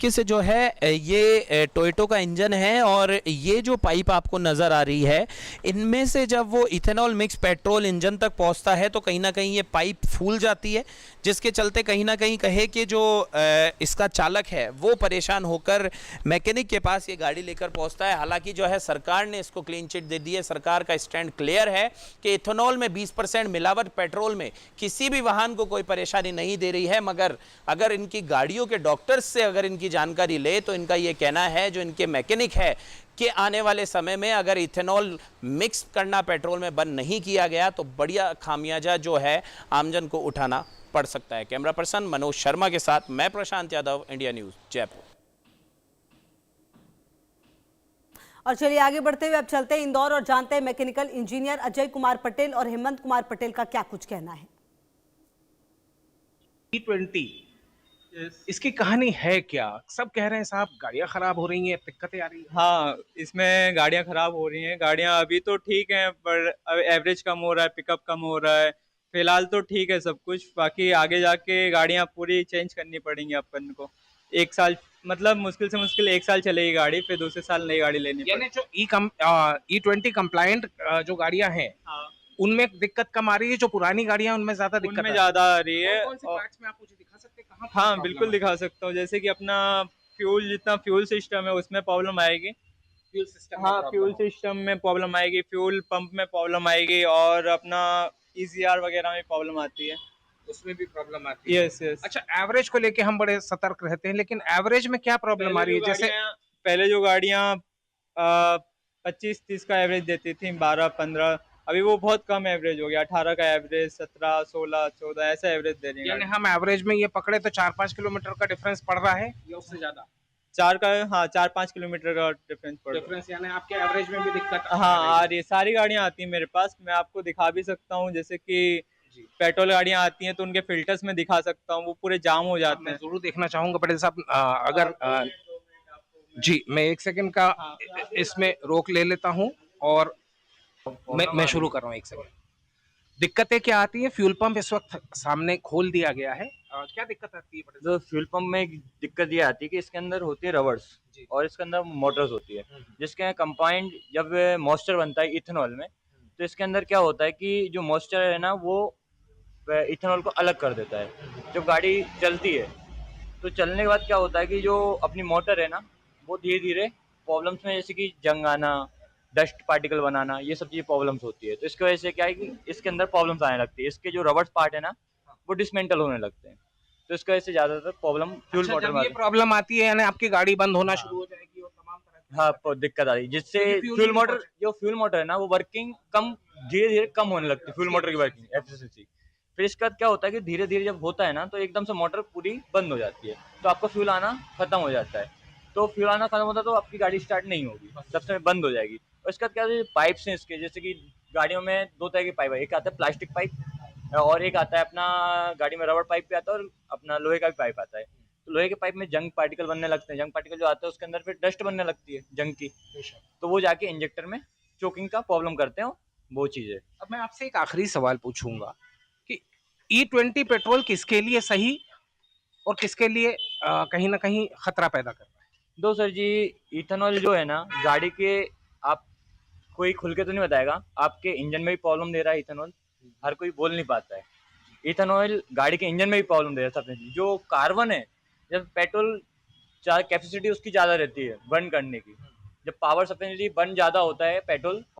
तरीके से जो है ये टोयोटो का इंजन है और ये जो पाइप आपको नज़र आ रही है, इनमें से जब वो इथेनॉल मिक्स पेट्रोल इंजन तक पहुंचता है तो कहीं ना कहीं ये पाइप फूल जाती है, जिसके चलते कहीं ना कहीं कहे कि जो इसका चालक है वो परेशान होकर मैकेनिक के पास ये गाड़ी लेकर पहुंचता है। हालांकि जो है सरकार ने इसको क्लीन चिट दे दी है, सरकार का स्टैंड क्लियर है कि इथेनॉल में 20% मिलावट पेट्रोल में किसी भी वाहन को कोई परेशानी नहीं दे रही है। मगर अगर इनकी गाड़ियों के डॉक्टर्स से अगर इनकी जानकारी ले तो इनका ये कहना है, जो इनके मैकेनिक है, कि आने वाले समय में अगर इथेनॉल मिक्स करना पेट्रोल में बंद नहीं किया गया तो बढ़िया खामियाजा जो है आमजन को उठाना पड़ सकता है। कैमरा पर्सन मनोज शर्मा के साथ मैं प्रशांत यादव, इंडिया न्यूज, जयपुर। और चलिए आगे बढ़ते हुए अब चलते हैं इंदौर और जानते हैं मैकेनिकल इंजीनियर अजय कुमार पटेल और हेमंत कुमार पटेल का क्या कुछ कहना है। E20 इसकी कहानी है क्या? सब कह रहे हैं साहब गाड़ियां खराब हो रही हैं, दिक्कतें आ रही हैं। हाँ, इसमें गाड़ियां खराब हो रही हैं। गाड़ियां अभी तो ठीक हैं, पर अब एवरेज कम हो रहा है, पिकअप कम हो रहा है। फिलहाल तो ठीक है सब कुछ, बाकी आगे जाके गाड़ियां पूरी चेंज करनी पड़ेंगी अपन को। एक साल, मतलब मुश्किल से मुश्किल एक साल चलेगी गाड़ी, फिर दूसरे साल नई गाड़ी लेनी यानी पड़ेगी। जो E20 कंप्लायंट जो गाड़ियां हैं, हाँ, उनमें दिक्कत कम आ रही है। जो पुरानी गाड़ियां उनमें ज्यादा दिक्कत उनमें आ ज्यादा आ रही है। कौन से पार्ट्स में आप मुझे दिखा सकते हैं? कहाँ हाँ, problem बिल्कुल आ दिखा सकता हूँ। जैसे कि अपना फ्यूल, जितना फ्यूल सिस्टम है उसमें प्रॉब्लम आएगी। रही है? फ्यूल सिस्टम में हाँ, problem फ्यूल है। सिस्टम में प्रॉब्लम आएगी, फ्यूल पंप में प्रॉब्लम आएगी, और अपना ईसीआर वगैरह में प्रॉब्लम आती है। उसमें भी प्रॉब्लम आती है। Yes yes. अच्छा, एवरेज को लेके हम बड़े सतर्क रहते हैं, लेकिन एवरेज में क्या प्रॉब्लम आ रही है? जैसे पहले जो गाड़ियाँ 25-30 का एवरेज देती थी, 12-15, अभी वो बहुत कम एवरेज हो गया। 18 का एवरेज, 17, 16, 14 ऐसा एवरेज दे रही है यानी गाड़ी। हम एवरेज में ये पकड़े तो 4-5 किलोमीटर का डिफरेंस पड़ रहा है या उससे ज्यादा? हाँ, 4-5 किलोमीटर का डिफरेंस पड़ रहा है। डिफरेंस यानी आपके एवरेज में भी दिक्कत हाँ, आ रही है। सारी गाड़ियाँ आती हैं मेरे पास, मैं आपको दिखा भी सकता हूँ। जैसे कि पेट्रोल गाड़ियाँ आती हैं तो उनके फिल्टर्स में दिखा सकता हूँ, वो पूरे जाम हो जाते मैं हैं। जरूर देखना चाहूंगा पटेल साहब। अगर जी, मैं एक सेकंड का इसमें रोक ले लेता हूँ और मैं शुरू कर रहा हूँ। एक सेकंड। दिक्कतें क्या आती है? फ्यूल पंप इस वक्त सामने खोल दिया गया है। क्या दिक्कत आती है पटेल जो फ्यूल पंप में एक दिक्कत ये आती है कि इसके अंदर होती है रबर्स जी। और इसके अंदर मोटर्स होती है, जिसके कंपाउंड जब मॉइस्चर बनता है इथेनॉल में, तो इसके अंदर क्या होता है कि जो मॉइस्चर है ना, वो इथेनॉल को अलग कर देता है। जब गाड़ी चलती है तो चलने के बाद क्या होता है कि जो अपनी मोटर है ना, वो धीरे धीरे प्रॉब्लम्स में, जैसे कि जंग आना, डस्ट पार्टिकल बनाना, ये सब चीज़ प्रॉब्लम्स होती है। तो इसकी वजह से क्या है कि इसके अंदर प्रॉब्लम्स आने लगती है। इसके जो रबर्स पार्ट है ना, वो डिसमेंटल होने लगते हैं। तो इसकी वजह से ज़्यादातर प्रॉब्लम फ्यूल अच्छा, मोटर जब में ये प्रॉब्लम आती है यानी आपकी गाड़ी बंद होना शुरू हो जाएगी और तमाम तरह की हाँ, दिक्कत आ रही है, जिससे क्योंकि फ्यूल फ्यूल ही नहीं मोटर, जो फ्यूल मोटर है ना, वो वर्किंग कम, धीरे धीरे कम होने लगती है। फ्यूल मोटर की वर्किंग एफिशिएंसी, फिर इसके बाद क्या होता है कि धीरे धीरे जब होता है ना, तो एकदम से मोटर पूरी बंद हो जाती है, तो आपका फ्यूल आना खत्म हो जाता है। तो फ्यूल आना खत्म होता है तो आपकी गाड़ी स्टार्ट नहीं होगी, सबसे बंद हो जाएगी। और इसके बाद क्या होता है, पाइप्स हैं इसके, जैसे कि गाड़ियों में दो तरह के पाइप है। एक आता है प्लास्टिक पाइप और एक आता है अपना गाड़ी में रबड़ पाइप भी आता है, और अपना लोहे का भी पाइप आता है। तो लोहे के पाइप में जंग पार्टिकल बनने लगते हैं। जंग पार्टिकल जो आता है उसके अंदर फिर डस्ट बनने लगती है जंग की, तो वो जाके इंजेक्टर में चोकिंग का प्रॉब्लम करते हैं, वो चीज़ है। अब मैं आपसे एक आखिरी सवाल पूछूंगा कि E20 पेट्रोल किसके लिए सही और किसके लिए कहीं ना कहीं खतरा पैदा कर रहा है? दो सर जी, इथेनॉल जो है ना गाड़ी के, आप कोई खुल के तो नहीं बताएगा, आपके इंजन में भी प्रॉब्लम दे रहा है इथेनॉल, हर कोई बोल नहीं पाता है। इथेनॉल गाड़ी के इंजन में भी प्रॉब्लम दे रहा है। सबसे जो कार्बन है, जब पेट्रोल कैपेसिटी उसकी ज़्यादा रहती है बर्न करने की, जब पावर सप्लाई बर्न ज़्यादा होता है पेट्रोल